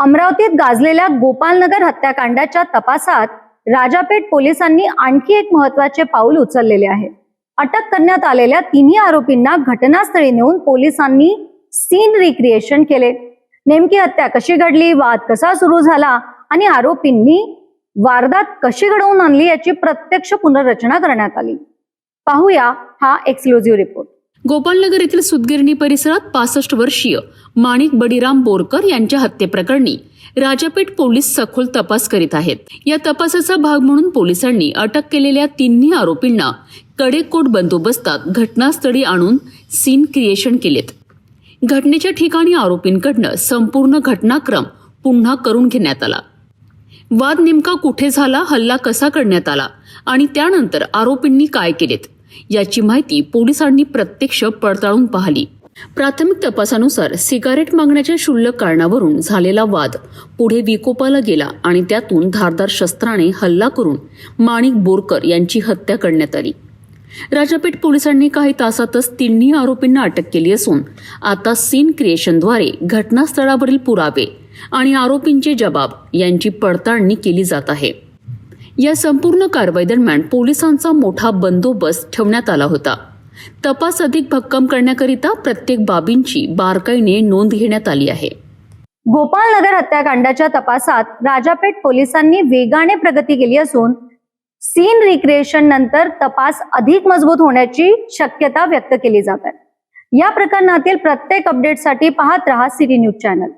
अमरावतीत गाजलेल्या गोपालनगर हत्याकांडाच्या तपासात राजापेठ पोलिसांनी आणखी एक महत्त्वाचे पाऊल उचललेले आहे। अटक करण्यात आलेल्या तिन्ही आरोपींना घटनास्थळी नेऊन पोलिसांनी सीन रिक्रिएशन केले। नेमकी हत्या कशी घडली, वाद कसा सुरू झाला आणि आरोपींनी वारदात कशी घडवून आणली याची प्रत्यक्ष पुनर्रचना करण्यात आली। पाहूया हा एक्सक्लुझिव्ह रिपोर्ट। गोपालनगर येथील सुतगिरणी परिसरात 65 वर्षीय माणिक बडीराम बोरकर यांच्या हत्येप्रकरणी राजापेठ पोलीस सखोल तपास करीत आहेत। या तपासाचा भाग म्हणून पोलिसांनी अटक केलेल्या तिन्ही आरोपींना कडेकोट बंदोबस्तात घटनास्थळी आणून सीन क्रिएशन केलेत। घटनेच्या ठिकाणी आरोपींकडून संपूर्ण घटनाक्रम पुन्हा करून घेण्यात आला। वाद नेमका कुठे झाला, हल्ला कसा करण्यात आला आणि त्यानंतर आरोपींनी काय केलेत याची माहिती पोलिसांनी प्रत्यक्ष पडताळून पाहिली। प्राथमिक तपासानुसार सिगारेट मागण्याच्या क्षुल्लक कारणावरून झालेला वाद पुढे विकोपाला गेला आणि त्यातून धारदार शस्त्राने हल्ला करून माणिक बोरकर यांची हत्या करण्यात आली। राजापेठ पोलिसांनी काही तासातच तिन्ही आरोपींना अटक केली असून आता सीन क्रिएशनद्वारे घटनास्थळावरील पुरावे आणि आरोपींचे जबाब यांची पडताळणी केली जात आहे। या संपूर्ण कारवाई दरम्यान पोलिसांचा मोठा बंदोबस्त ठेवण्यात आला होता। तपास अधिक भक्कम करण्याकरिता प्रत्येक बाबींची बारकाईने नोंद घेण्यात आली आहे। गोपालनगर हत्याकांडाच्या तपासात राजापेठ पोलिसांनी वेगाने प्रगती केली असून सीन रिक्रिएशन नंतर तपास अधिक मजबूत होण्याची शक्यता व्यक्त केली जात आहे। या प्रकरणातील प्रत्येक अपडेटसाठी पाहत रहा सिटी न्यूज चॅनल।